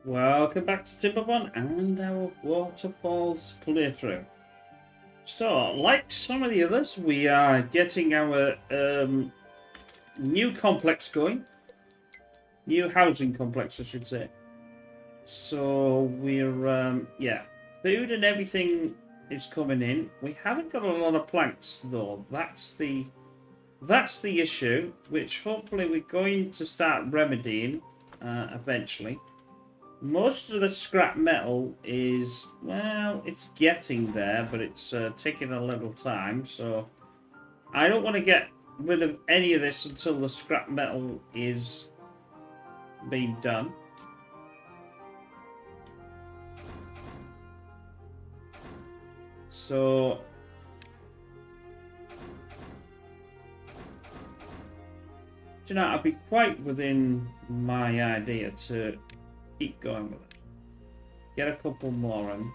Welcome back to Timberborn and our waterfalls playthrough. So, like some of the others, we are getting our new complex going. New housing complex, I should say. So, yeah, food and everything is coming in. We haven't got a lot of planks, though. That's the issue, which hopefully we're going to start remedying eventually. Most of the scrap metal is, well, it's getting there, but it's taking a little time, so I don't want to get rid of any of this until the scrap metal is being done. So, do you know, I'd be quite within my idea to keep going with it. Get a couple more in.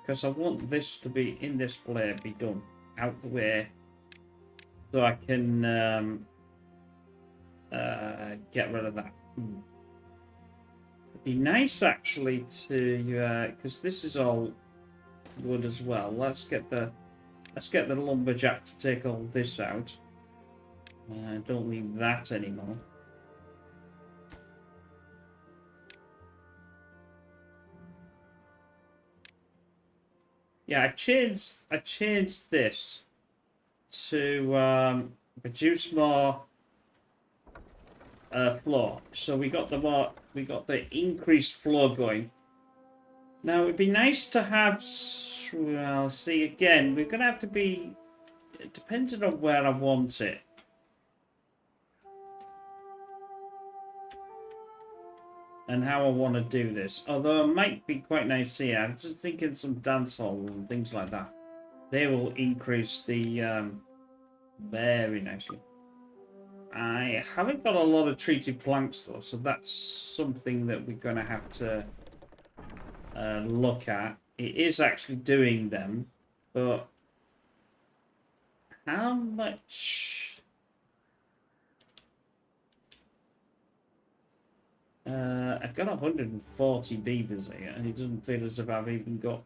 Because I want this to be in this play, be done out the way, so I can get rid of that. It'd be nice actually to, because this is all wood as well. Let's get the lumberjack to take all this out. Don't need that anymore. Yeah, I changed this to produce more flow. So we got the increased flow going. Now it'd be nice to have. Well, see again, we're gonna have to be depending on where I want it. And how I want to do this. Although it might be quite nice here. I'm just thinking some dance hall and things like that. They will increase the very nicely. I haven't got a lot of treated planks though, so that's something that we're going to have to look at. It is actually doing them, but how much? I've got 140 beavers here, and it doesn't feel as if I've even got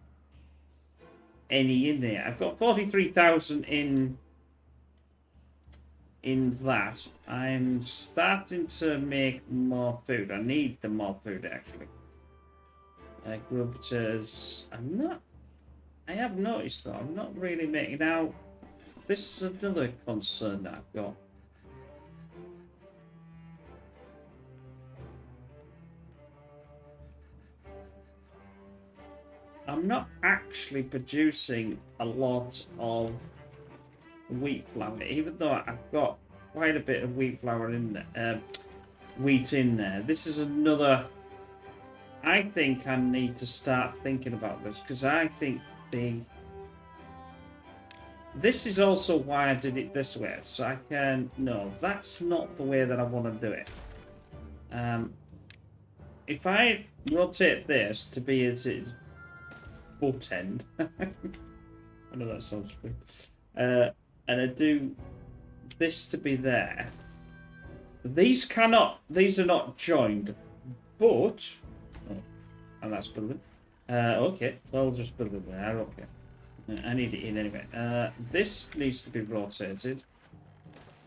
any in there. I've got 43,000 in that. I'm starting to make more food. I need the more food actually. Grubbers. I have noticed though, I'm not really making out. This is another concern that I've got. I'm not actually producing a lot of wheat flour, even though I've got quite a bit of wheat flour in there, wheat in there. This is another. I think I need to start thinking about this because I think this is also why I did it this way, so I can. No, that's not the way that I want to do it. If I rotate this to be as its butt end, I know that sounds good. And I do this to be there. These are not joined, but and that's building. Okay, well, I'll just build it there. Okay, I need it in anyway. This needs to be rotated.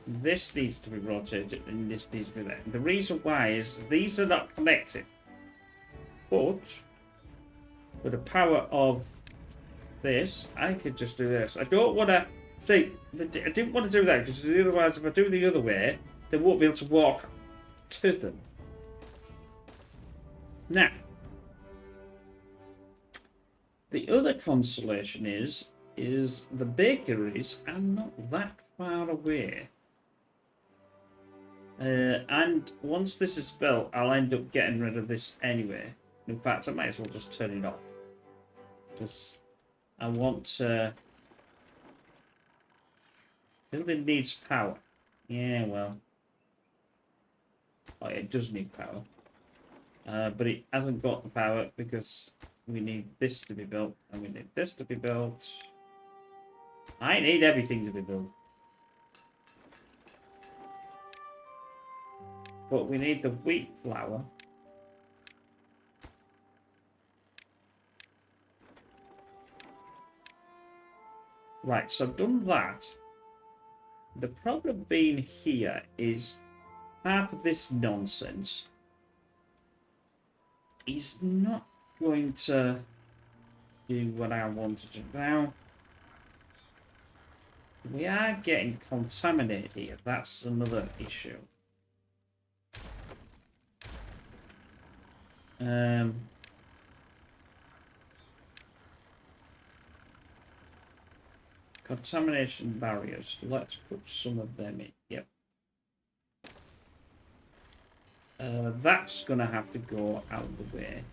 This needs to be rotated, and this needs to be there. The reason why is these are not connected, but with the power of this, I could just do this. I don't want to see. I didn't want to do that because otherwise, if I do the other way, they won't be able to walk to them. Now, the other consolation is the bakeries are not that far away. And once this is built, I'll end up getting rid of this anyway. In fact, I might as well just turn it off because I want to. Building needs power. Yeah, well. Oh, it does need power. But it hasn't got the power because we need this to be built and we need this to be built. I need everything to be built. but we need the wheat flour. Right, so I've done that. The problem being here is half of this nonsense is not going to do what I wanted to. Now, we are getting contaminated here. That's another issue. Contamination barriers. Let's put some of them in. Yep. That's going to have to go out of the way.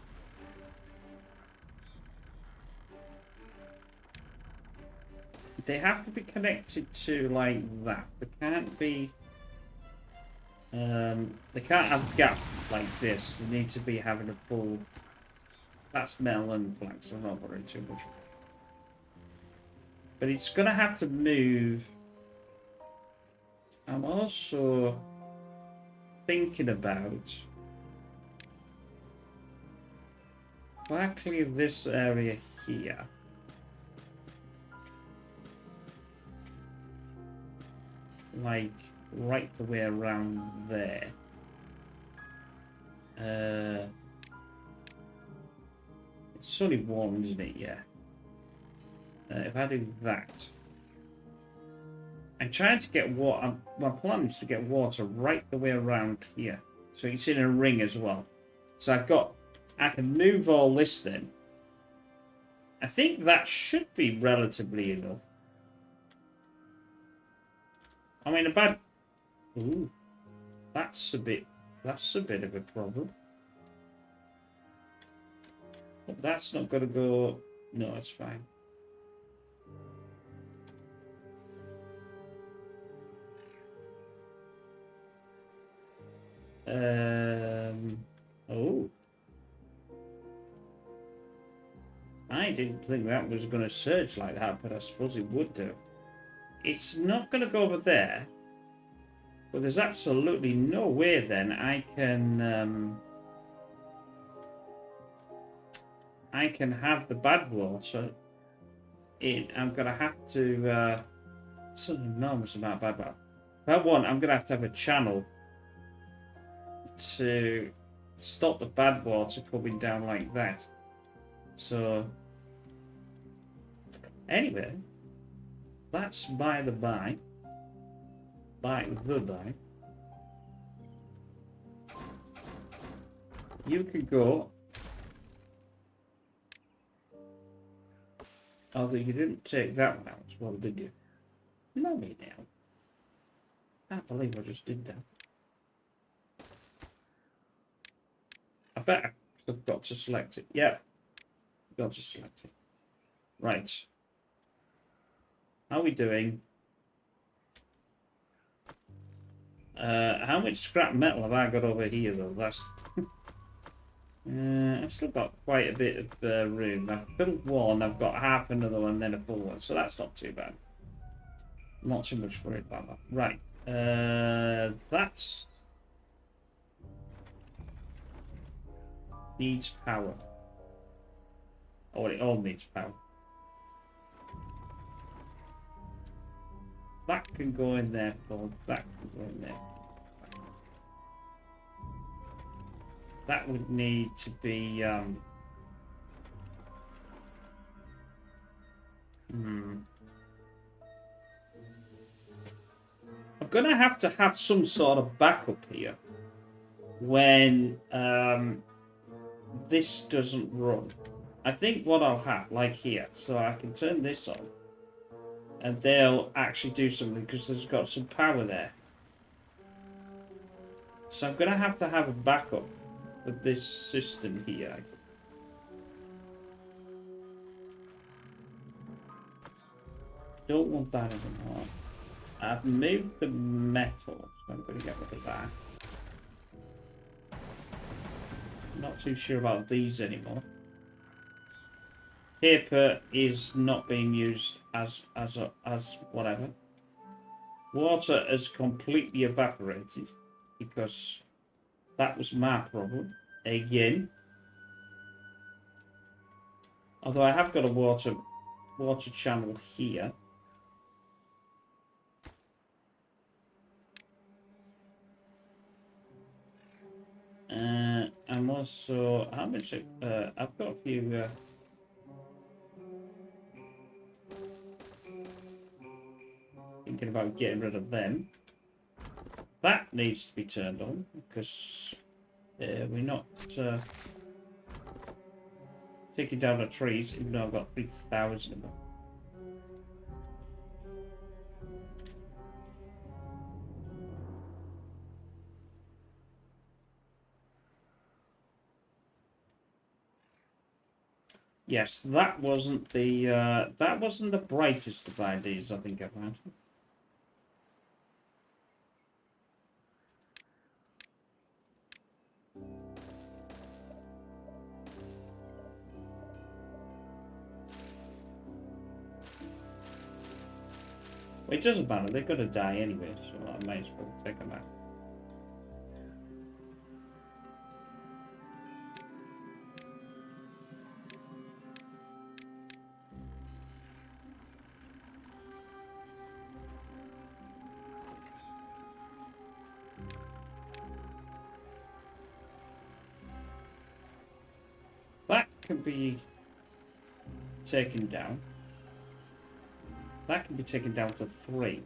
They have to be connected to like that. They can't be. They can't have gap like this. They need to be having a full. That's metal and planks. I'm not worrying too much. But it's gonna have to move. I'm also thinking about. If I clear this area here. Like right the way around there. It's only one, isn't it? Yeah. If I do that, I'm trying to get water. My plan is to get water right the way around here, so it's in a ring as well. So I can move all this then. I think that should be relatively enough. I mean, ooh, that's a bit of a problem. But that's not going to go. No, it's fine. Oh. I didn't think that was going to surge like that, but I suppose it would do. It's not going to go over there. But there's absolutely no way then I can have the bad water in. I'm going to have to... it's an enormous amount of bad water. If I want, I'm going to have a channel to stop the bad water coming down like that. So, anyway, that's by the by. By the by. You could go. Although you didn't take that one out as well, did you? Not me now. Can't believe I just did that. I bet I've got to select it. Yeah. Got to select it. Right. How are we doing? How much scrap metal have I got over here though? That's I've still got quite a bit of room. I've filled one, I've got half another one, then a full one, so that's not too bad. Not too much worried about that. Right. That's needs power. Oh, it all needs power. That can go in there, Paul. That can go in there. That would need to be, I'm gonna have to have some sort of backup here when this doesn't run. I think what I'll have, like here, so I can turn this on, and they'll actually do something because there's got some power there. So I'm gonna have a backup of this system here. Don't want that anymore. I've moved the metal, so I'm going to get rid of that. Not too sure about these anymore. Paper is not being used as whatever. Water has completely evaporated because That was my problem. Again. Although I have got a water channel here. I'm also... How much... I've got a few... thinking about getting rid of them. That needs to be turned on, because we're not taking down the trees, even though I've got 3,000 of them. Yes, that wasn't the brightest of ideas I think I've had. Well, it doesn't matter, they're gonna die anyway, so I might as well take them out. That can be taken down. That can be taken down to 3.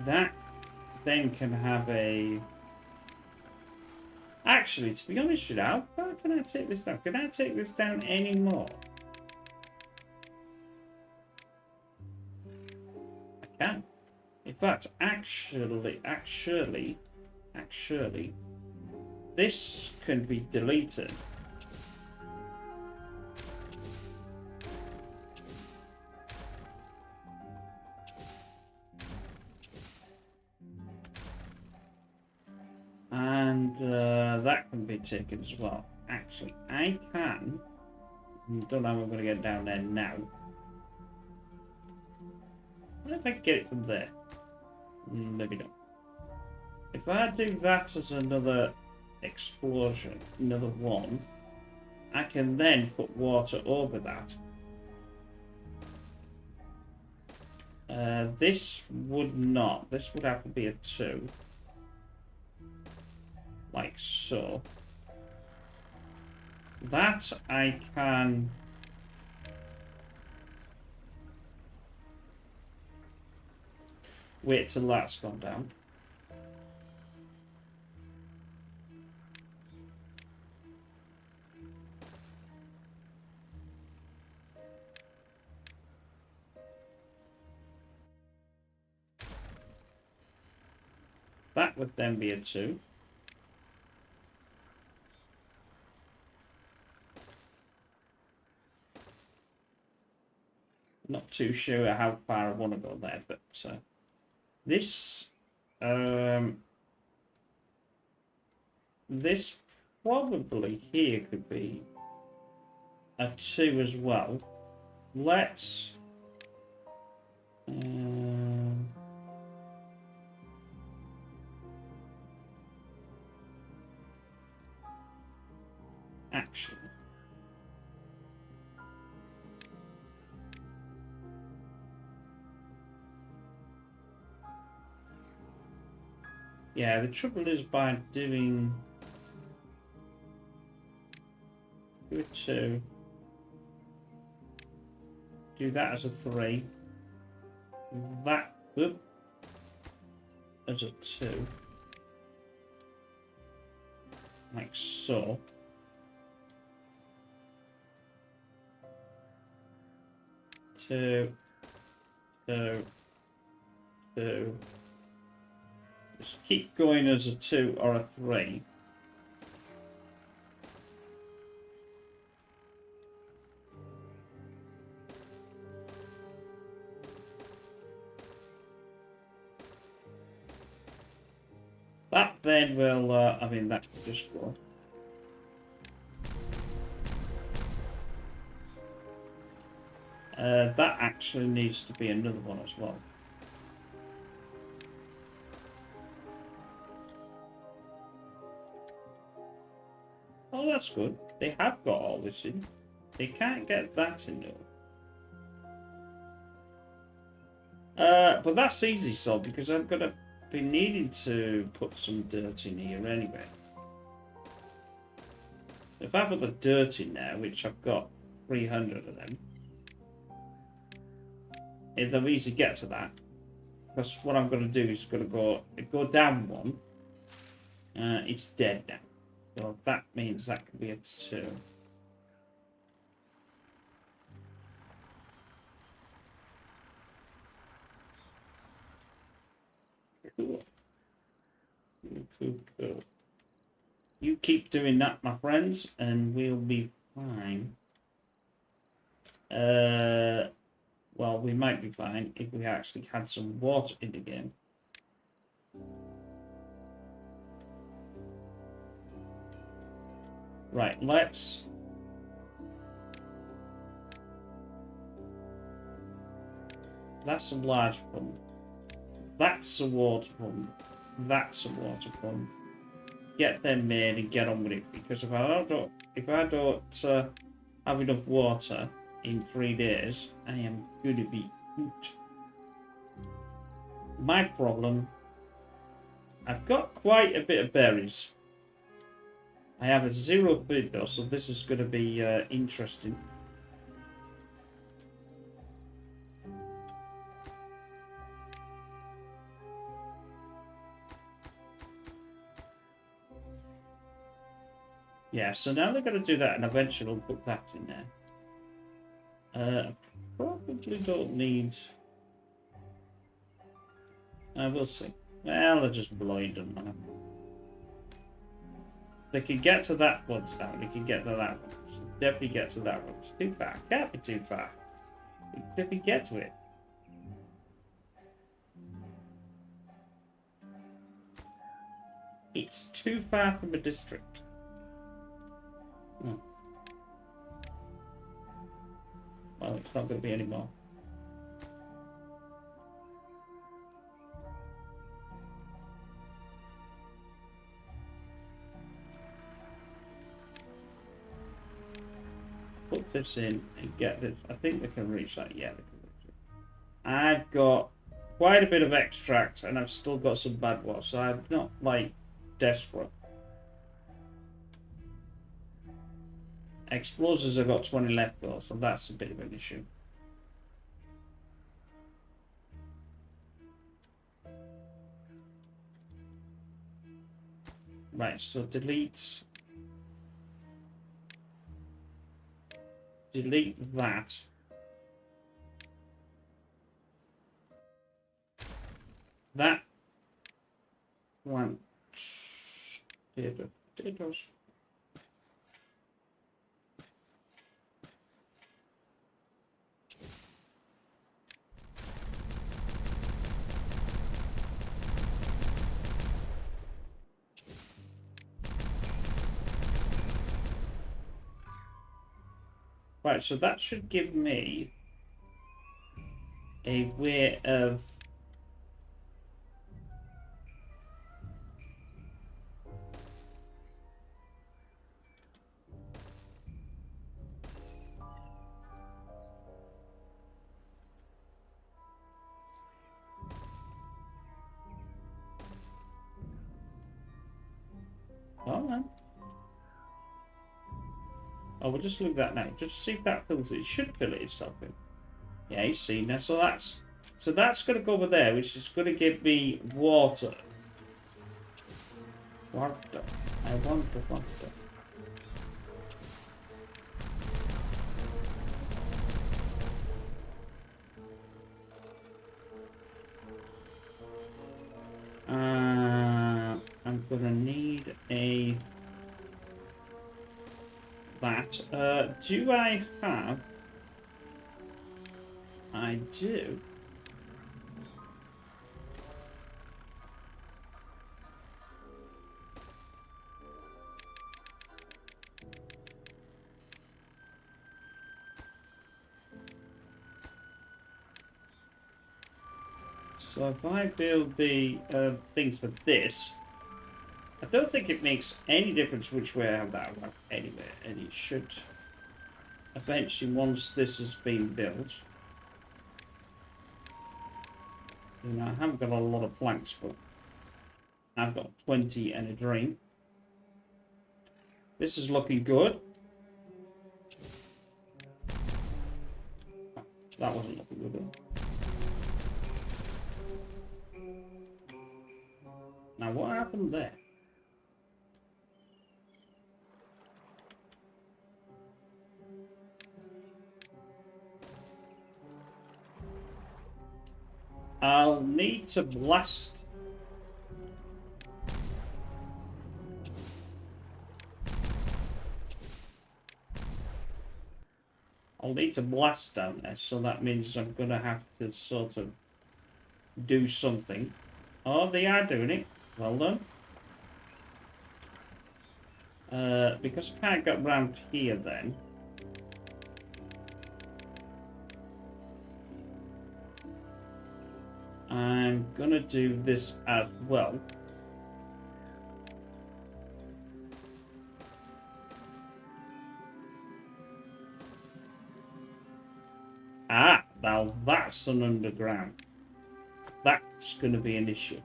That then can have a... Actually, to be honest with you, how far can I take this down? Can I take this down any more? I can. In fact, actually, this can be deleted. And that can be taken as well. Actually, I can. Don't know how I'm going to get down there now. What if I get it from there? Maybe not. If I do that as another explosion, another one, I can then put water over that. This would not. This would have to be a 2. Like so. That I can... Wait till that's gone down. That would then be a 2. Not too sure how far I want to go there, but this this probably here could be a 2 as well. Let's actually. Yeah, the trouble is by doing... Do a 2. Do that as a 3. That as a 2. Like so. Two. Just keep going as a 2 or a 3. That then will, I mean, that could just go. That actually needs to be another one as well. Oh, that's good. They have got all this in. They can't get that in though. But that's easy, so because I'm gonna be needing to put some dirt in here anyway. If I put the dirt in there, which I've got 300 of them, it'll be easy to get to that. Because what I'm going to do is going to go down one. It's dead now. So that means that could be a 2. Cool. Cool. You keep doing that, my friends, and we'll be fine. Well, we might be fine if we actually had some water in the game. Right, let's... That's a large pump. That's a water pump. That's a water pump. Get them made and get on with it. Because if I don't have enough water in 3 days, I am going to be hoot. My problem, I've got quite a bit of berries. I have a 0 food though, so this is going to be interesting. Yeah, so now they're going to do that, and eventually we'll put that in there. Probably don't need... we'll see. Well, they're just blind, man. They can get to that one now. They can get to that one. So definitely get to that one. It's too far. Can't be too far. We can definitely get to it. It's too far from a district. Oh. Well, it's not going to be anymore. Put this in and get this. I think they can reach that. Yeah, they can reach it. I've got quite a bit of extract, and I've still got some bad water, so I'm not like desperate. Explosives, I've got 20 left though, so that's a bit of an issue. Right, so delete that. That one. Potatoes. Right, so that should give me a way of... Oh, man. Oh, we'll just look at that now. Just see if that fills it. It should fill it itself in. Yeah, you see now. So that's going to go over there, which is going to give me water. Water. I want the water. I'm going to need a... that. Do I have... I do. So if I build the things for this, I don't think it makes any difference which way I have that one anyway, and it should eventually, once this has been built. You know, I haven't got a lot of planks, but I've got 20 and a dream. This is looking good. That wasn't looking good. Now, what happened there? I'll need to blast. I'll need to blast down there, so that means I'm going to have to sort of do something. Oh, they are doing it. Well done. Because I can't get round here then. I'm going to do this as well. Ah, now that's an underground. That's going to be an issue.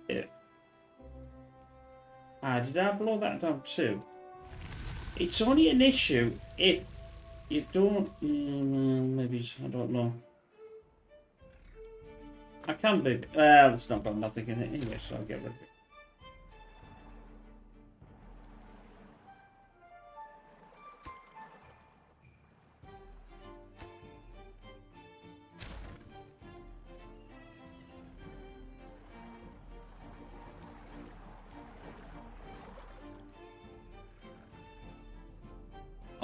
Yeah. Ah, did I blow that down too? It's only an issue if you don't... maybe, I don't know. I can be... it's not got nothing in it anyway, so I'll get rid of it.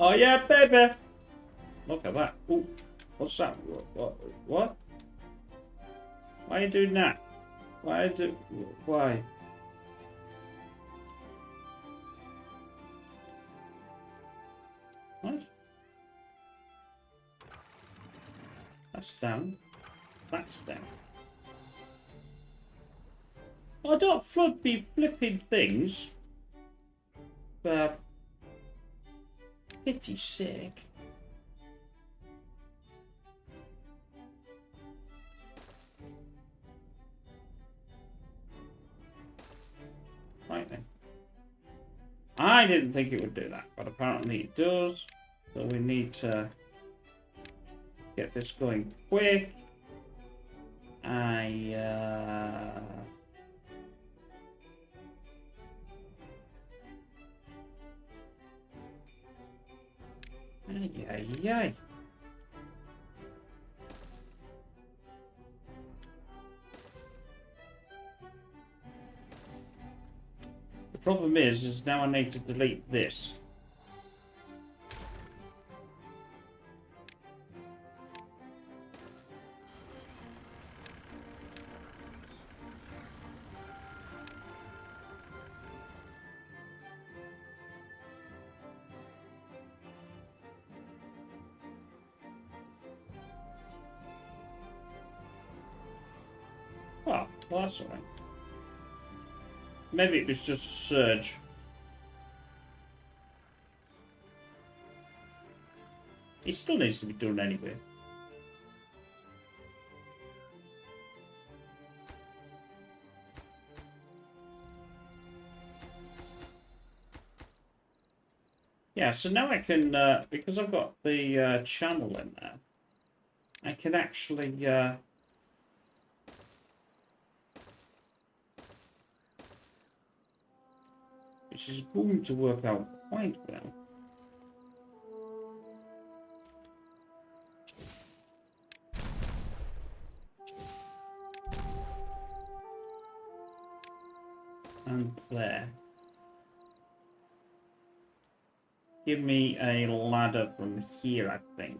Oh yeah, baby! Look at that. Ooh, what's that? What? Why are you doing that? Why? What? That's down. That's down. Oh, don't flood me flipping things. For pity's sake. Right then. I didn't think it would do that, but apparently it does. So we need to get this going quick. Ay. The problem is now I need to delete this. Oh, well, that's alright. Maybe it was just a surge. It still needs to be done anyway. Yeah, so now I can, because I've got the channel in there, I can actually... which is going to work out quite well. And there. Give me a ladder from here, I think.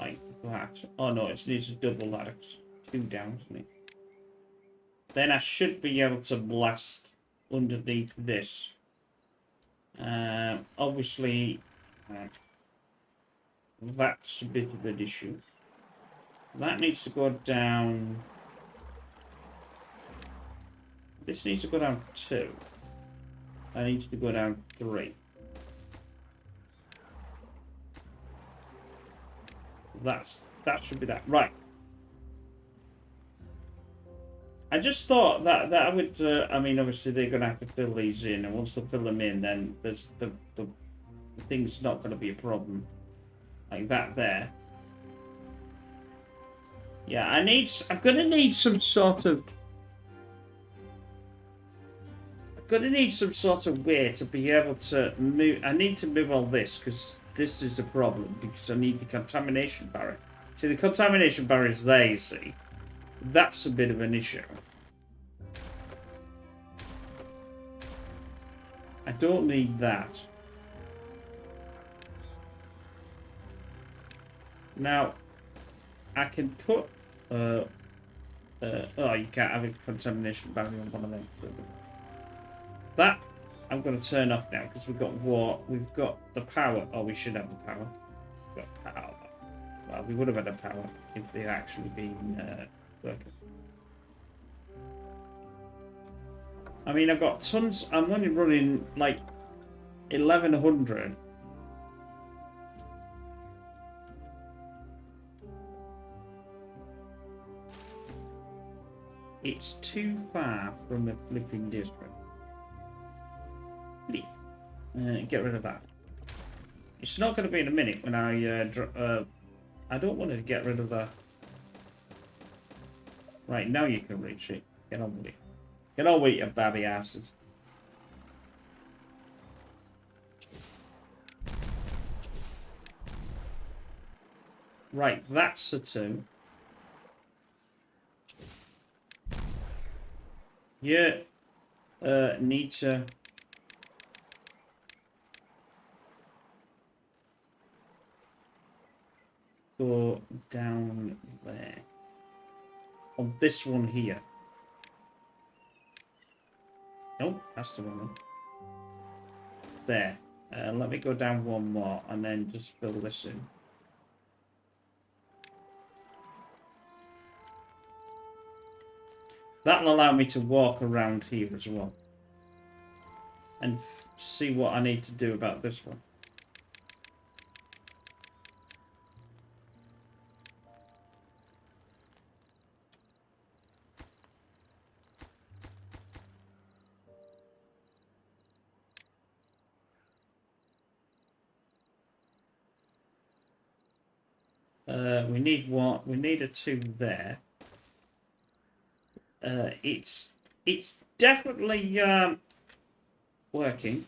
like that. Oh no, it needs to double that. It's 2 down, isn't it? Then I should be able to blast underneath this. Obviously, that's a bit of an issue. That needs to go down. This needs to go down 2. That needs to go down 3. That should be that. Right. I just thought that I would. I mean, obviously they're going to have to fill these in, and once they fill them in, then there's the thing's not going to be a problem. Like that there. Yeah, I'm going to need some sort of. I'm going to need some sort of way to be able to move. I need to move all this because this is a problem because I need the contamination barrier. See, the contamination barrier is there. You see. That's a bit of an issue. I don't need that. Now, I can put... oh, you can't have a contamination barrier on one of them. That, I'm going to turn off now because we've got the power. Oh, we should have the power. We've got power. Well, we would have had the power if they'd actually been... working. I mean, I've got tons. I'm only running like 1100. It's too far from a flipping district. Get rid of that. It's not going to be in a minute when I don't want to get rid of the. Right, now you can reach it. Get on with it. Get on with your babby asses. Right, that's a 2. Yeah. Need to... go down there. On this one here. Nope, that's the wrong one. There. Let me go down one more and then just fill this in. That'll allow me to walk around here as well. And see what I need to do about this one. We need one. We need a 2 there. It's definitely working.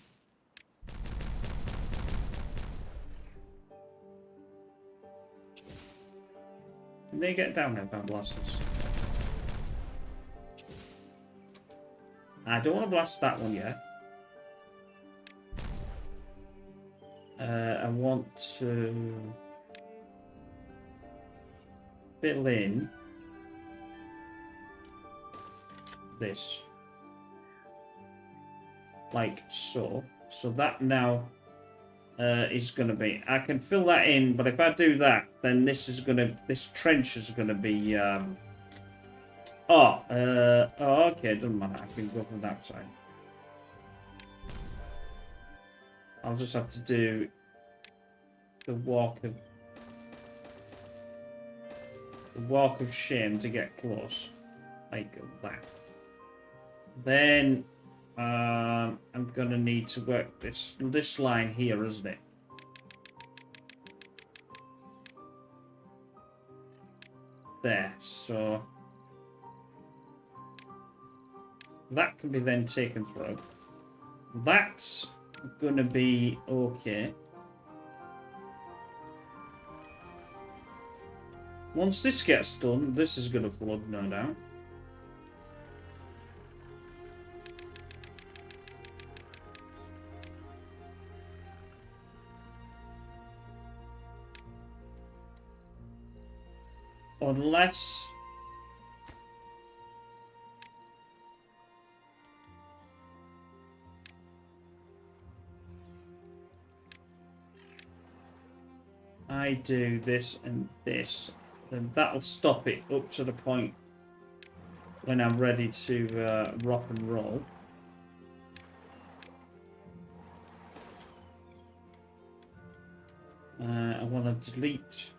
Can they get down there about blasters? I don't want to blast that one yet. I want to fill in this like so. So that now is going to be. I can fill that in, but if I do that, then this trench is going to be. Okay, it doesn't matter. I can go from that side. I'll just have to do the walk of shame to get close, like that. Then I'm gonna need to work this line here, isn't it? There. So that can be then taken through. That's gonna be okay. Once this gets done, this is gonna flood, no doubt. Unless... I do this and this, then that'll stop it up to the point when I'm ready to rock and roll. I want to delete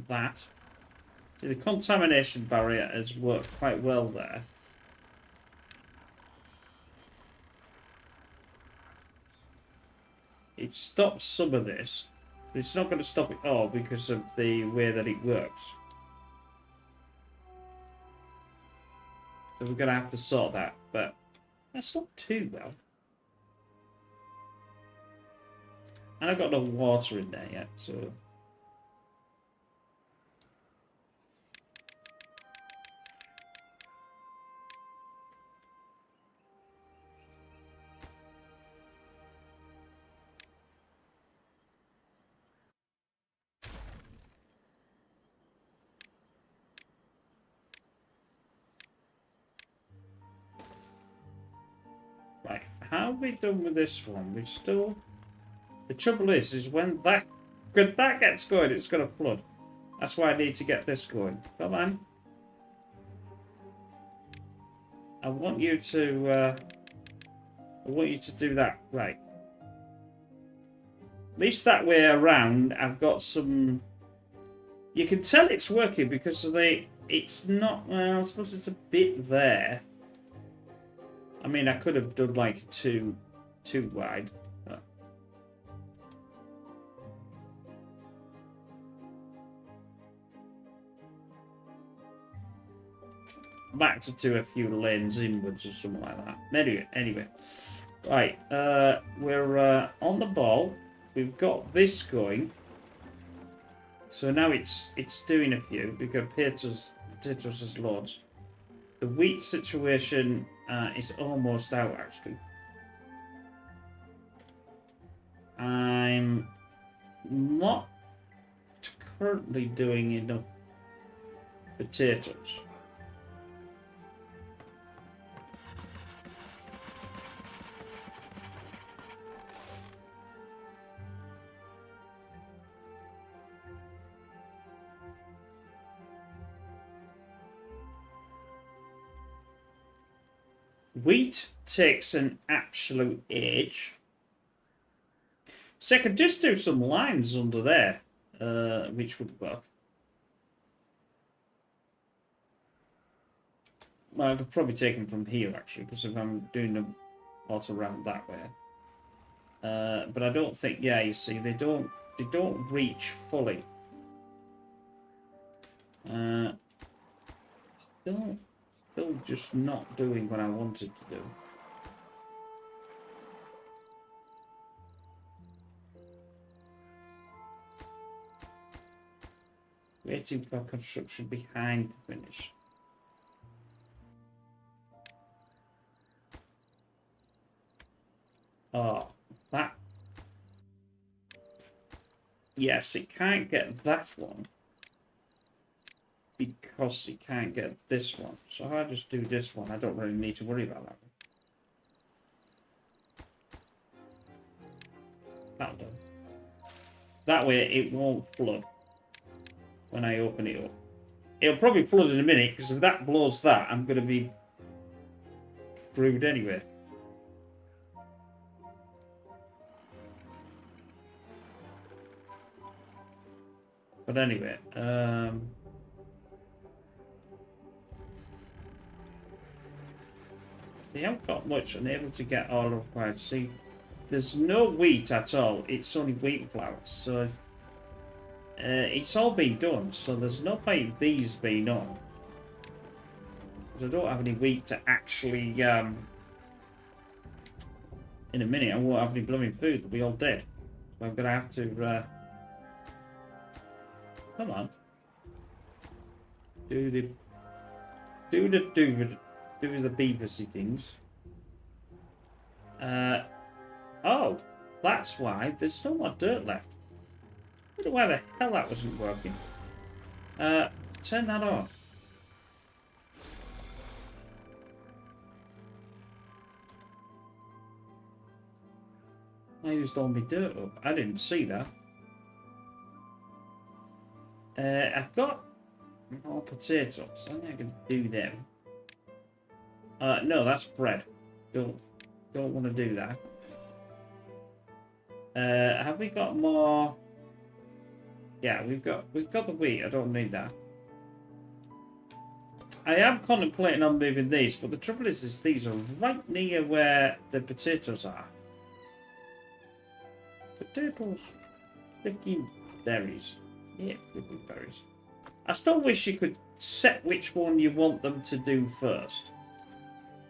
that. See, the contamination barrier has worked quite well there. It stops some of this, but it's not going to stop it all because of the way that it works. So we're going to have to sort that, but that's not too well. And I've got no water in there yet, so... Right, how have we done with this one? We still... The trouble is when that gets going, it's going to flood. That's why I need to get this going. Come on. I want you to do that. Right. At least that way around, I've got some... You can tell it's working because of it's not... Well, I suppose it's a bit there. I mean, I could have done like too wide. But... Back to do a few lanes inwards or something like that. Anyway. Right, we're on the ball. We've got this going. So now it's doing a few. We've got potatoes as loads. The wheat situation is almost out, actually. I'm not currently doing enough potatoes. Wheat takes an absolute age. So I could just do some lines under there, which would work. Well, I could probably take them from here, actually, because if I'm doing them also around that way. But I don't think, yeah, you see, they don't reach fully. Still just not doing what I wanted to do. Waiting for construction behind the finish. Oh, that. Yes, it can't get that one. Because it can't get this one. So if I just do this one, I don't really need to worry about that one. That'll do. That way it won't flood when I open it up. It'll probably flood in a minute, because if that blows that, I'm going to be screwed anyway. But anyway, they haven't got much, unable to get all required. See, there's no wheat at all. It's only wheat flour. So it's all been done. So there's no point these being on. Because I don't have any wheat to actually. In a minute, I won't have any blooming food. They'll be all dead. So I'm gonna have to. Come on. Do the beaversy things. Oh, that's why there's no more dirt left. I don't know why the hell that wasn't working. Turn that off. I used all my dirt up. I didn't see that. I've got more potatoes. I think I can do them. No, that's bread. Don't want to do that. Have we got more? Yeah, we've got the wheat. I don't need that. I am contemplating on moving these, but the trouble is these are right near where the potatoes are. Potatoes. Freaking berries. Yeah, freaking berries. I still wish you could set which one you want them to do first.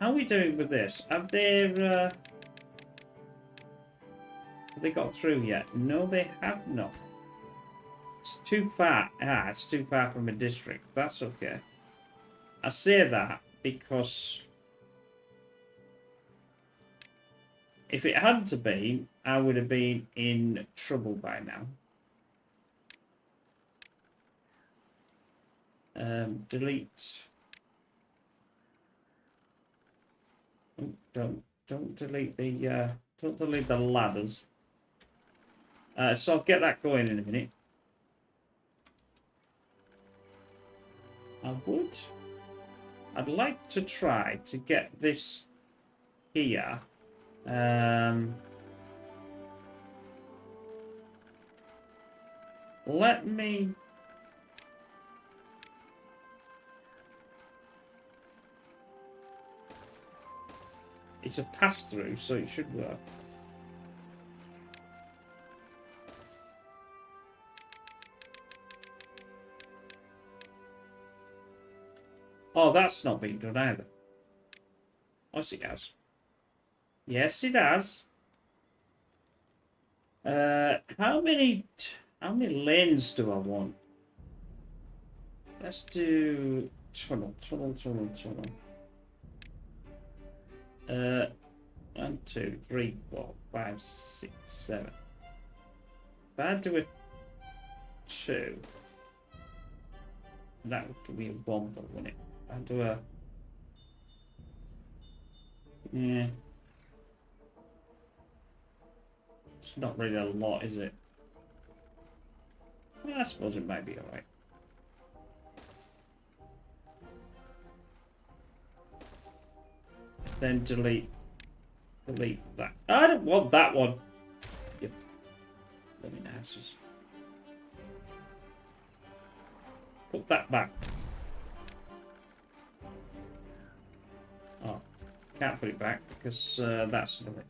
How are we doing with this? Have they got through yet? No, they have not. It's too far. Ah, it's too far from a district. That's okay. I say that because if it hadn't to be, I would have been in trouble by now. Delete. Oh, don't delete the don't delete the ladders. So I'll get that going in a minute. I'd like to try to get this here. Let me. It's a pass-through, so it should work. Oh, that's not been done either. Yes, it has. Yes, it has. How many lanes do I want? Let's do tunnel. 1, 2, 3, 4, 5, 6, 7. If I do a 2, that would give me a 1, though, wouldn't it? I do a. Yeah. It's not really a lot, is it? Well, I suppose it might be alright. Then delete that. I don't want that one. Yep. Living houses. Put that back. Oh, can't put it back because that's another.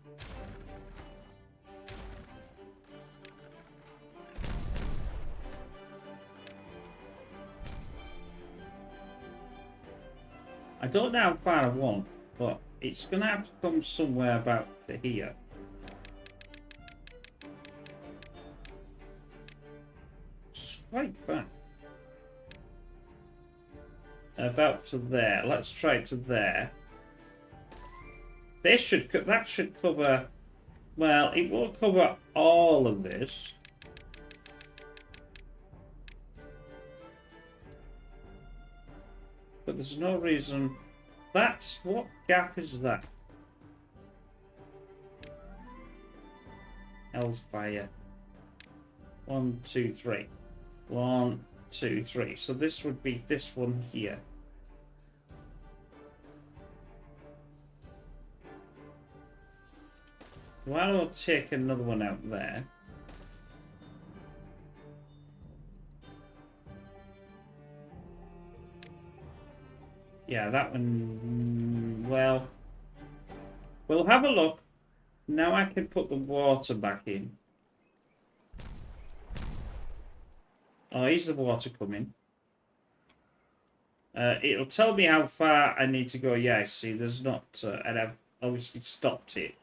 I don't know how far I want, but it's going to have to come somewhere about to here. It's quite far. About to there. Let's try it to there. That should cover. Well, it will cover all of this. But there's no reason. That's what gap is that? Hell's fire. 1, 2, 3. 1, 2, 3. So this would be this one here. Why don't I take another one out there? Yeah, that one. Well, we'll have a look. Now I can put the water back in. Oh, here's the water coming. It'll tell me how far I need to go. Yeah, see, there's not, and I've obviously stopped it.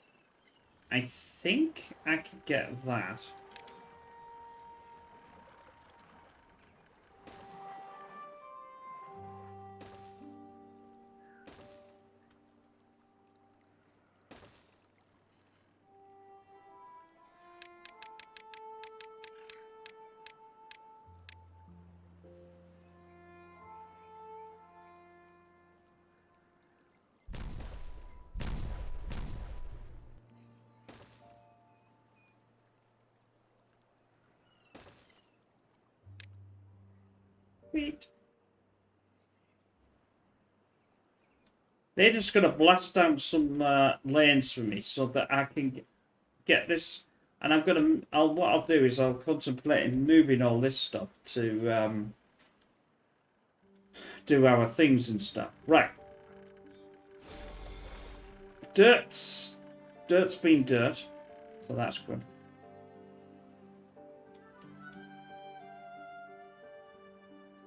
I think I could get that. Sweet. They're just going to blast down some lanes for me so that I can get this. And I'm going to. What I'll do is I'll contemplate moving all this stuff to do our things and stuff. Right. Dirt's been dirt, so that's good.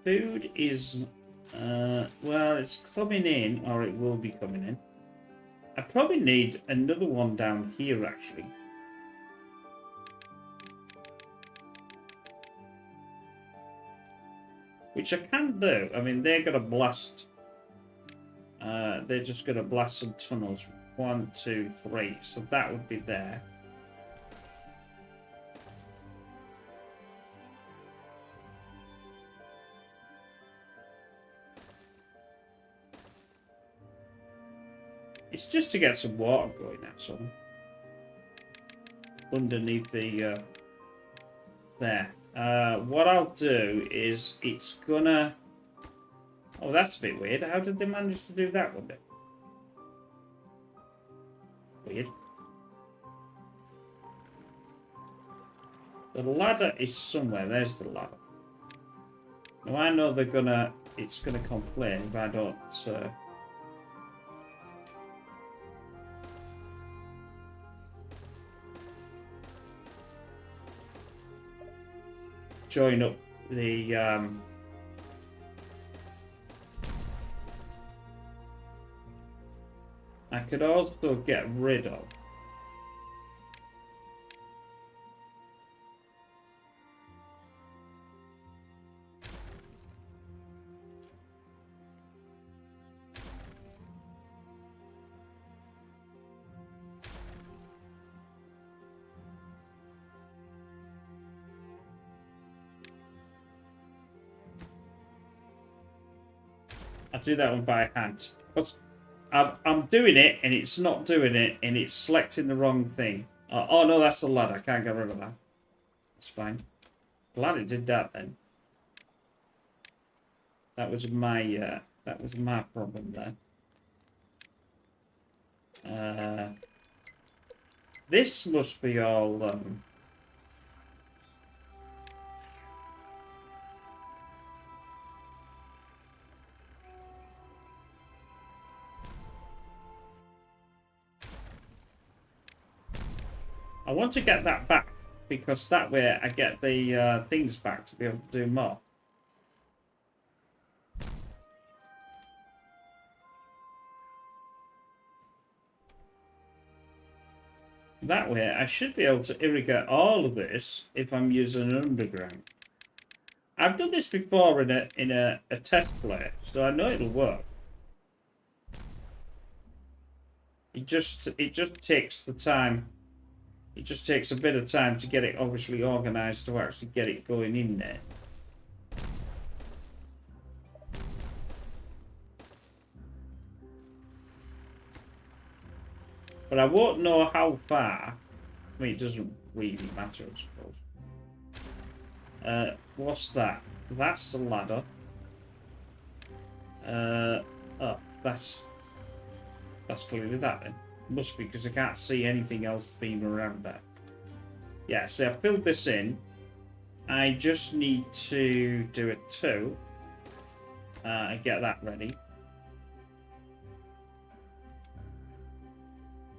Food is, well, it's coming in, or it will be coming in. I probably need another one down here, actually. Which I can do. I mean, they're going to blast. They're just going to blast some tunnels. 1, 2, 3. So that would be there. It's just to get some water going, that's all. Underneath the... there. What I'll do is it's gonna... Oh, that's a bit weird. How did they manage to do that one? Weird. The ladder is somewhere. There's the ladder. Now I know they're gonna... It's gonna complain if I don't... join up the I could also get rid of I'll do that one by hand. But I'm doing it, and it's not doing it, and it's selecting the wrong thing. Oh no, that's the ladder. I can't get rid of that. That's fine. Glad it did that then. That was my problem there. This must be all. I want to get that back because that way I get the things back to be able to do more. That way I should be able to irrigate all of this if I'm using an underground. I've done this before in a test play, so I know it'll work. It just takes the time. It just takes a bit of time to get it obviously organised to actually get it going in there. But I won't know how far. I mean, it doesn't really matter, I suppose. What's that? That's the ladder. Oh, that's clearly that then. Must be, because I can't see anything else being around there. Yeah, so I've filled this in. I just need to do it too. And get that ready.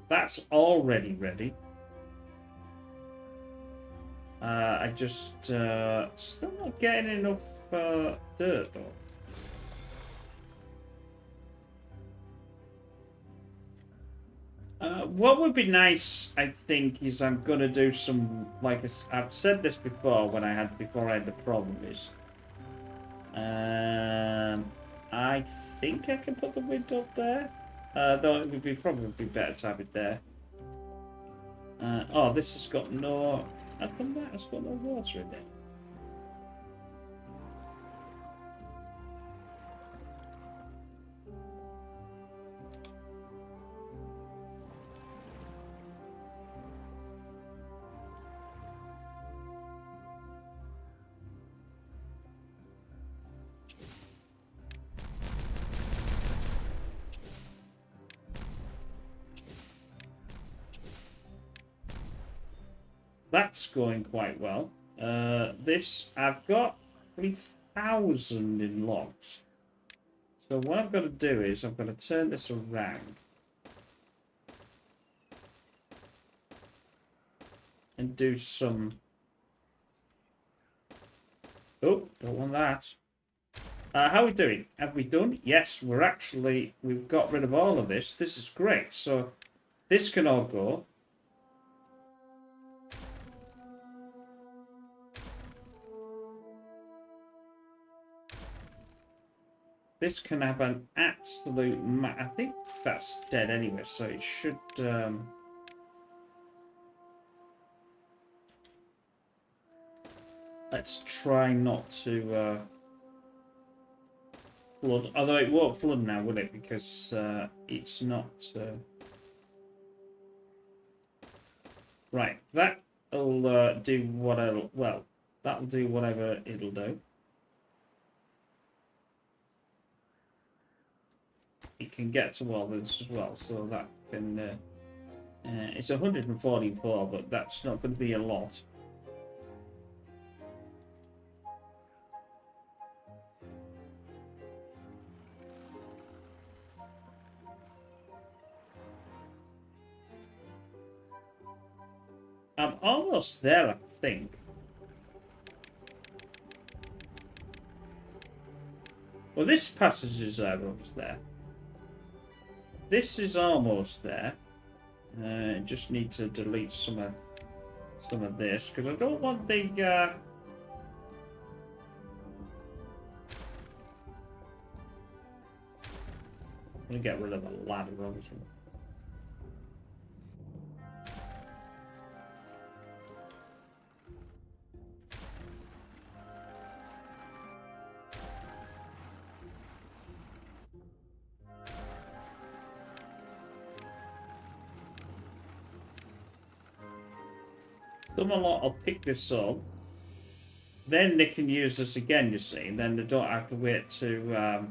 That's already ready. I just still not getting enough dirt though. What would be nice, I think, is I'm going to do some, like I've said this before before I had the problem is, I think I can put the window up there, though it would be probably better to have it there. Oh, this has got no, how come that has got no water in it? That's going quite well. This, I've got 3,000 in logs. So what I've got to do is I've got to turn this around. And do some... Oh, don't want that. How are we doing? Have we done? Yes, we've got rid of all of this. This is great. So this can all go. This can have an absolute... I think that's dead anyway, so it should... Let's try not to flood. Although it won't flood now, will it? Because it's not... Right, that'll do whatever... Well, that'll do whatever it'll do. It can get to all this as well, so that can... it's 144, but that's not going to be a lot. I'm almost there, I think. Well, this passage is almost there. This is almost there. Just need to delete some of this because I don't want the. I'm gonna get rid of the ladder, obviously. Someone will pick this up. Then they can use this again, you see. And then they don't have to wait to...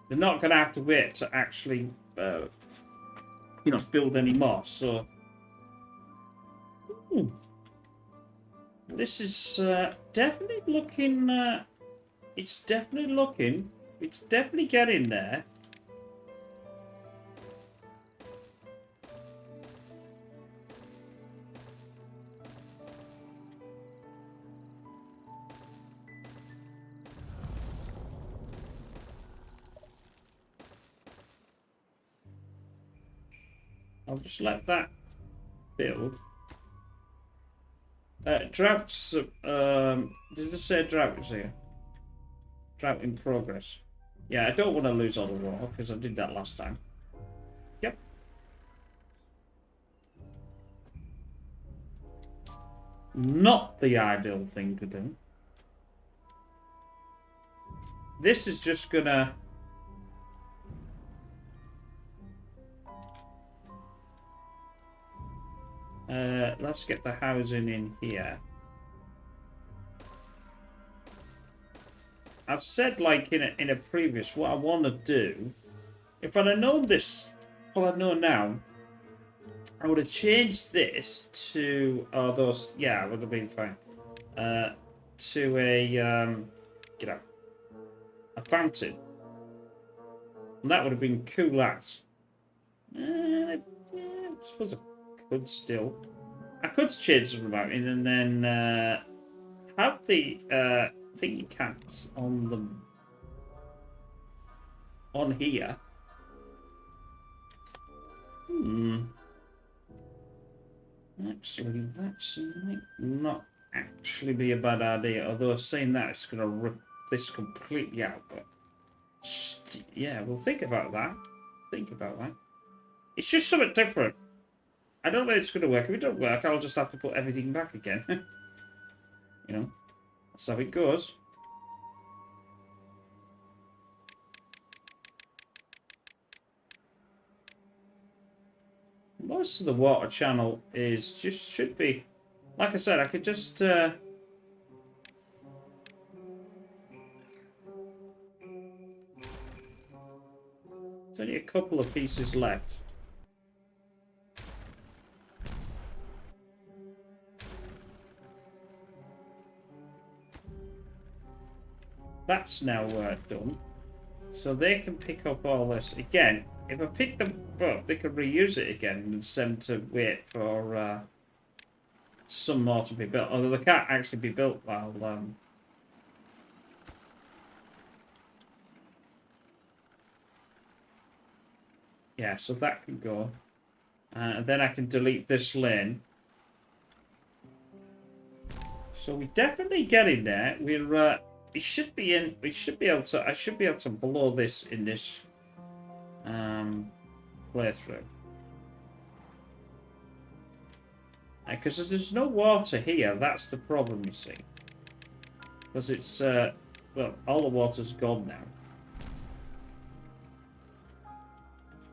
they're not going to have to wait to actually, build any more. So... Ooh. This is definitely looking... it's definitely looking... It's definitely getting there. I'll just let that build. Droughts. Did it say drought is here? Drought in progress. Yeah, I don't want to lose all the water because I did that last time. Yep. Not the ideal thing to do. This is just gonna... let's get the housing in here. I've said, like, in a previous, what I want to do, if I'd have known this, what I know now, I would have changed this to, those, yeah, it would have been fine, to a, a fountain. And that would have been cool as. Yeah, I suppose I could still. I could change the mountain and then have the thingy caps on them on here. Actually, that's might not actually be a bad idea. Although saying that, it's going to rip this completely out. But yeah, we'll think about that. Think about that. It's just something different. I don't know if it's going to work. If it don't work, I'll just have to put everything back again. You know, that's how it goes. Most of the water channel is just should be, like I said, I could just there's only a couple of pieces left. That's now done. So they can pick up all this. Again, if I pick them up, they could reuse it again and send to wait for some more to be built. Although they can't actually be built while... yeah, so that can go. And then I can delete this lane. So we're definitely getting there. We're we should be in. We should be able to. I should be able to blow this in this playthrough. Because there's no water here. That's the problem, you see. Because it's well, all the water's gone now.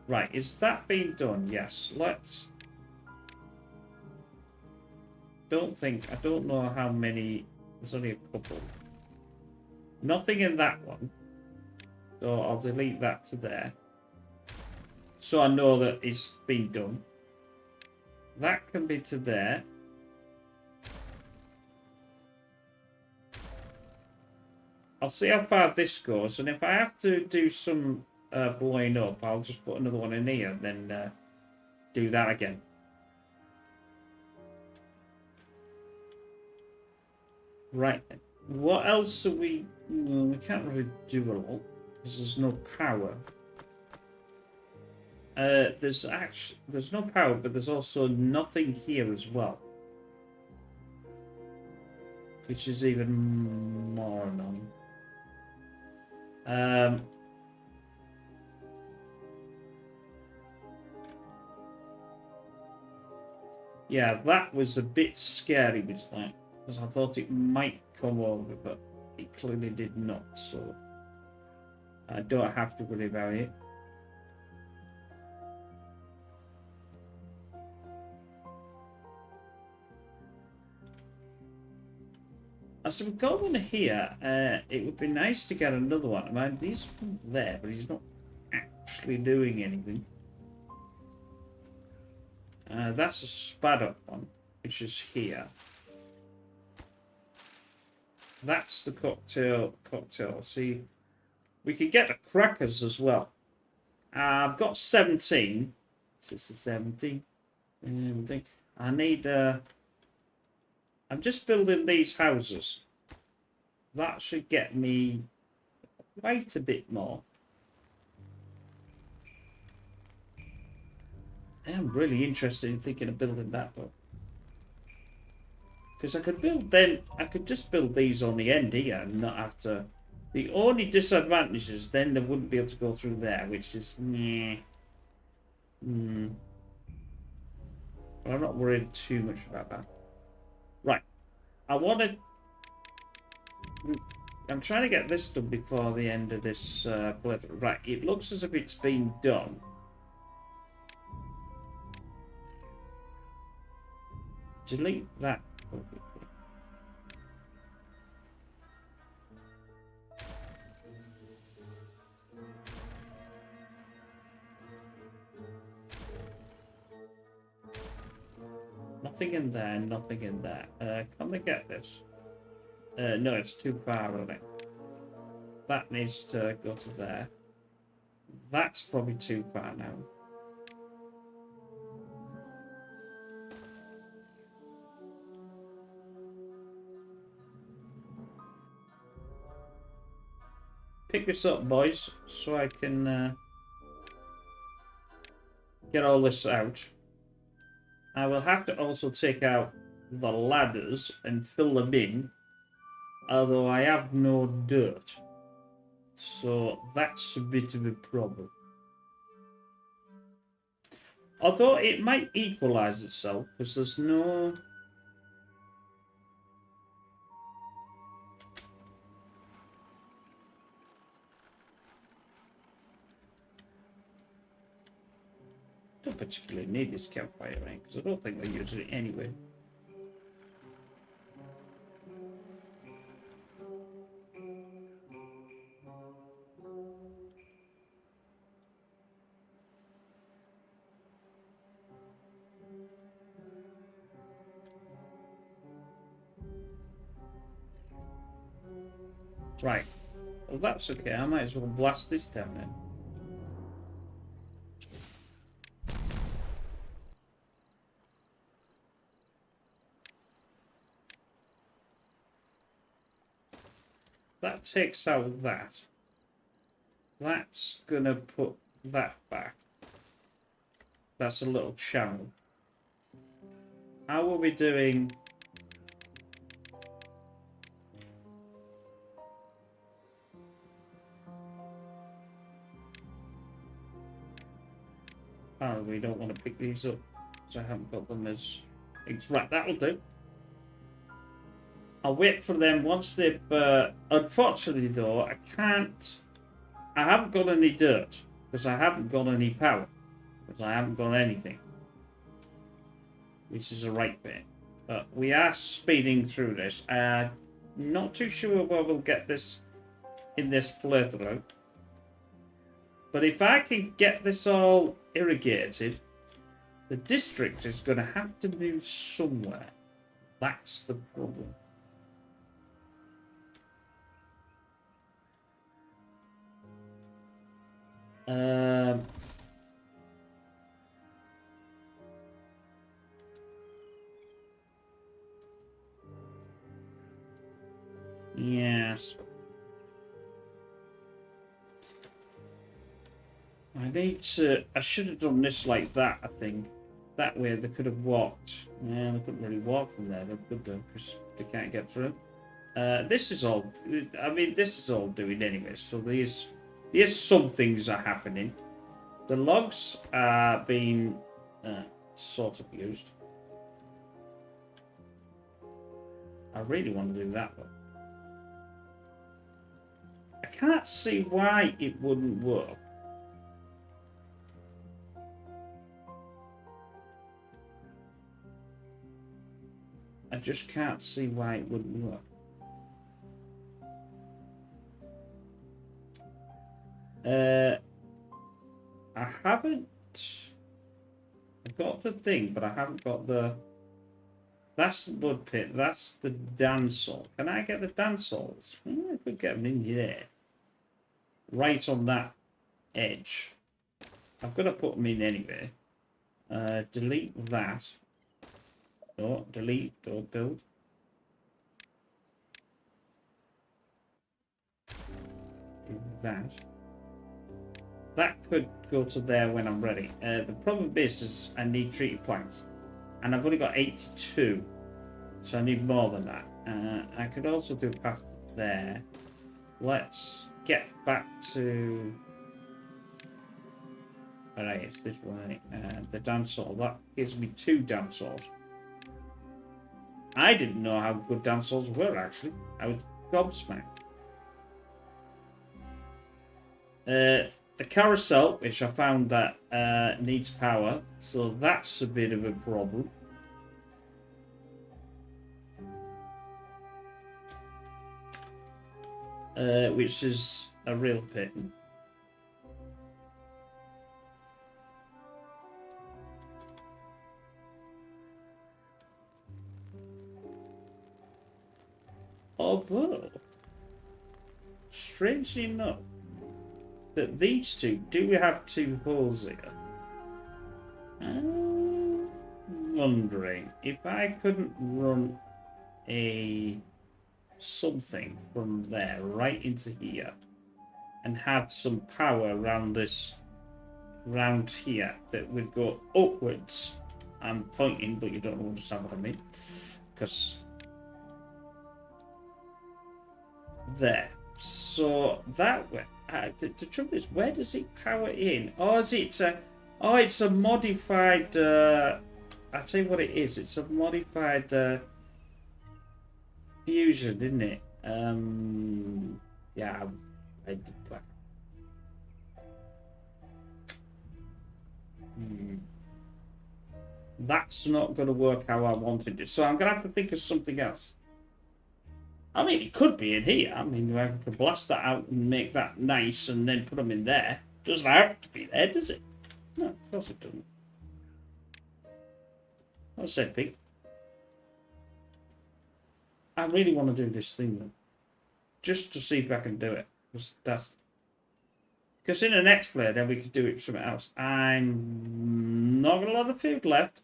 Right, is that being done? Yes. Let's. I don't know how many. There's only a couple. Nothing in that one. So I'll delete that to there. So I know that it's been done. That can be to there. I'll see how far this goes. And if I have to do some blowing up, I'll just put another one in here and then do that again. Right. What else are we... Well, we can't really do a lot because there's no power. There's no power, but there's also nothing here as well, which is even more annoying. Yeah, that was a bit scary with that, because I thought it might come over, but it clearly did not, so I don't have to worry about it. As we go in here, it would be nice to get another one. I mean, he's there, but he's not actually doing anything. That's a spad up one, which is here. That's the cocktail. See, we could get the crackers as well. I've got 17. So it's a 17. I need... I'm just building these houses. That should get me quite a bit more. I am really interested in thinking of building that though. Because I could build them, I could just build these on the end here and not have to... The only disadvantage is then they wouldn't be able to go through there, which is... meh. But I'm not worried too much about that. Right. I'm trying to get this done before the end of this playthrough. Right, it looks as if it's been done. Delete that. Nothing in there, nothing in there. Can we get this? No, it's too far on it. That needs to go to there. That's probably too far now. Pick this up, boys, so I can get all this out. I will have to also take out the ladders and fill them in, although I have no dirt. So that's a bit of a problem. Although it might equalize itself, because there's no... Don't particularly need this campfire, right? Because I don't think they're using it anyway. Right. Well, that's okay. I might as well blast this down then. That takes out that. That's gonna put that back. That's a little channel. How are we doing? Oh, we don't want to pick these up, so I haven't got them as things. Right, that'll do. I'll wait for them once they've... unfortunately, though, I can't... I haven't got any dirt, because I haven't got any power, because I haven't got anything. Which is a right bit. But we are speeding through this. Not too sure where we'll get this in this playthrough. But if I can get this all irrigated, the district is going to have to move somewhere. That's the problem. Yes. I need to... I should have done this like that, I think. That way they could have walked. Yeah, they couldn't really walk from there, could they? Because they can't get through. This is all... I mean, this is all doing anyway. So these some things are happening. The logs are being sort of used. I really want to do that one. I can't see why it wouldn't work. I just can't see why it wouldn't work. I haven't... I've got the thing, but I haven't got the... That's the mud pit. That's the dance hall. Can I get the dance halls? I could get them in there. Right on that edge. I've got to put them in anyway. Delete that. Oh, delete. Don't build. Do that. That could go to there when I'm ready. The problem is I need treated planks. And I've only got 82. So I need more than that. I could also do a path there. Let's get back to... Alright, it's this way. The dance hall. That gives me 2 dance halls. I didn't know how good dance halls were, actually. I was gobsmacked. The carousel, which I found that needs power, so that's a bit of a problem. Which is a real pain. Although, strangely enough, that these two do have 2 holes here. I'm wondering if I couldn't run a something from there right into here and have some power around this round here that would go upwards. I'm pointing, but you don't understand what I mean, because there. So that way. The trouble is, where does it power in? Oh, is it? Oh, it's a modified. I tell you what it is. It's a modified fusion, isn't it? Yeah, I did that. That's not going to work how I wanted it. So I'm going to have to think of something else. I mean, it could be in here. I mean, I could blast that out and make that nice and then put them in there. Doesn't have to be there, does it? No, of course it doesn't. I said, Pete. I really want to do this thing, though. Just to see if I can do it. Because in the next player, then we could do it with something else. I'm not got a lot of food left.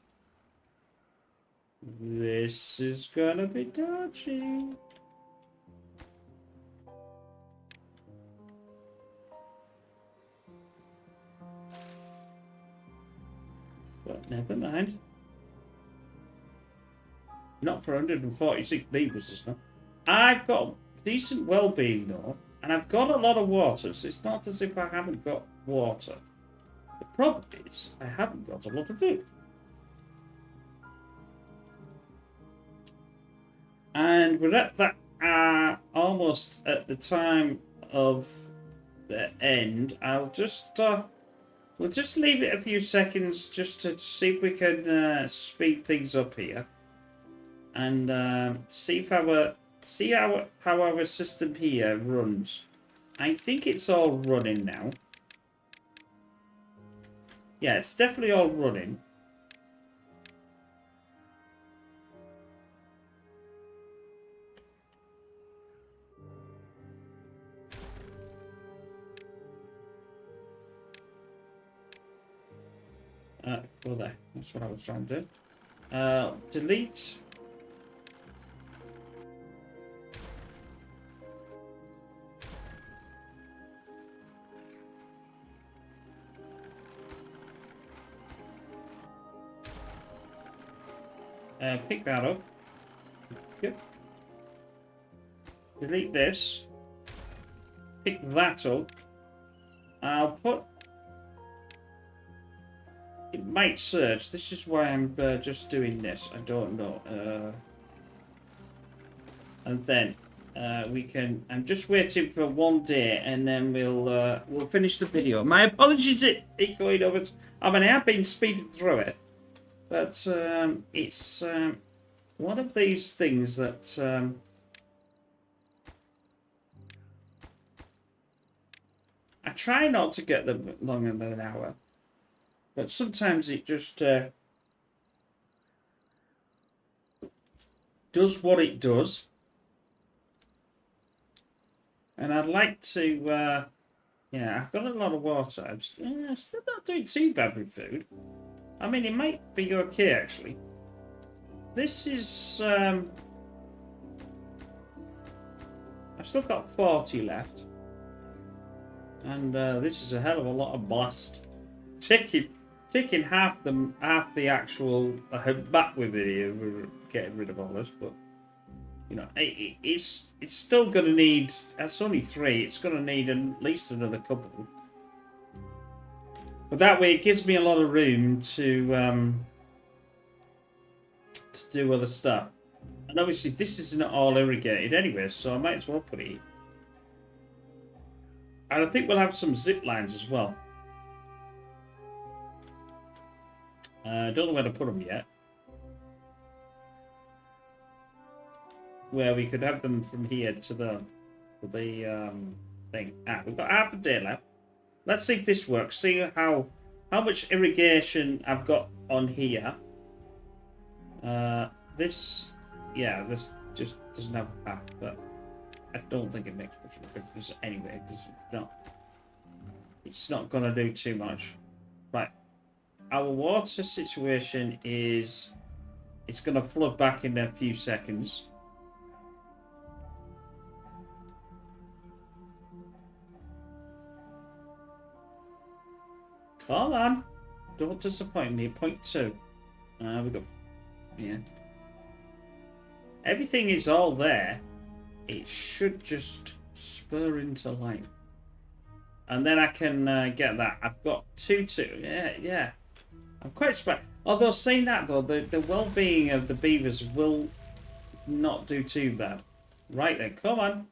This is gonna be dodgy. But never mind. Not for 146 beavers, it's not. I've got decent well-being though, and I've got a lot of water, so it's not as if I haven't got water. The problem is, I haven't got a lot of food. And we're at that, almost at the time of the end. I'll just, we'll just leave it a few seconds just to see if we can speed things up here. And see if how our system here runs. I think it's all running now. Yeah, it's definitely all running. Well there. That's what I was trying to do. Delete. Pick that up. Good. Delete this. Pick that up. I'll put... It might search. This is why I'm just doing this. I don't know. And then we can... I'm just waiting for 1 day and then we'll finish the video. My apologies it going over... I mean, I have been speeding through it. But it's one of these things that I try not to get them longer than an hour, but sometimes it just does what it does. And I'd like to, yeah, I've got a lot of water. I'm still not doing too bad with food. I mean, it might be okay, actually. This is... I've still got 40 left. And this is a hell of a lot of blast. Taking half the actual back with it here. We're getting rid of all this, but... You know, it's still going to need... That's only 3. It's going to need at least another couple. But that way, it gives me a lot of room to do other stuff. And obviously, this isn't all irrigated anyway, so I might as well put it in. And I think we'll have some zip lines as well. I don't know where to put them yet. Where we could have them from here to the thing. We've got half a day left. Let's see if this works. See how much irrigation I've got on here. This just doesn't have a path, but I don't think it makes much of a difference anyway, because it's not going to do too much. Right. Our water situation is... It's going to flood back in a few seconds. Come on. Don't disappoint me. Point 2. We got... Yeah. Everything is all there. It should just spur into life. And then I can get that. I've got 2. Yeah. I'm quite surprised. Although saying that though, the well-being of the beavers will not do too bad. Right then, come on.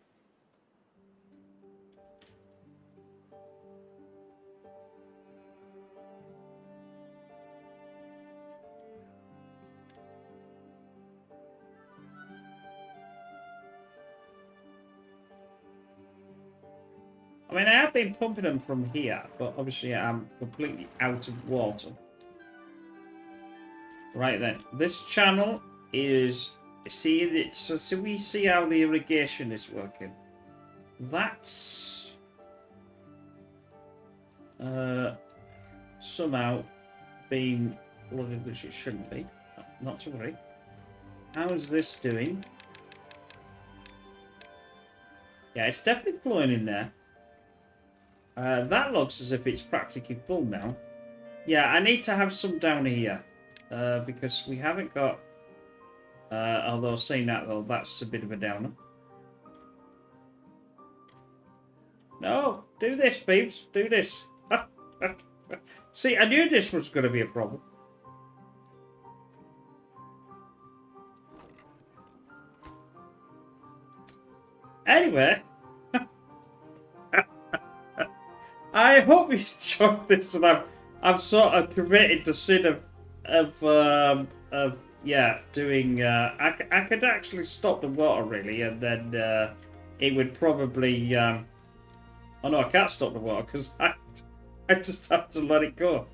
I mean, I have been pumping them from here, but obviously I'm completely out of water. Right then, this channel is... So we see how the irrigation is working. That's somehow being flooded, which it shouldn't be. Not to worry. How is this doing? Yeah, it's definitely flowing in there. That looks as if it's practically full now. Yeah, I need to have some down here. Because we haven't got... although saying that, though, that's a bit of a downer. No, do this, peeps. Do this. See, I knew this was going to be a problem. Anyway, I hope you enjoyed this, and I've sort of committed the sin of doing. I could actually stop the water really, and then it would probably. Oh no, I can't stop the water because I just have to let it go.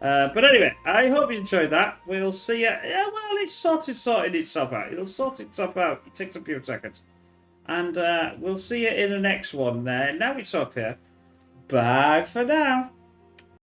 But anyway, I hope you enjoyed that. We'll see you. Yeah, well, it's sorted itself out. It'll sort itself out. It takes a few seconds. And we'll see you in the next one. Now it's okay. Bye for now.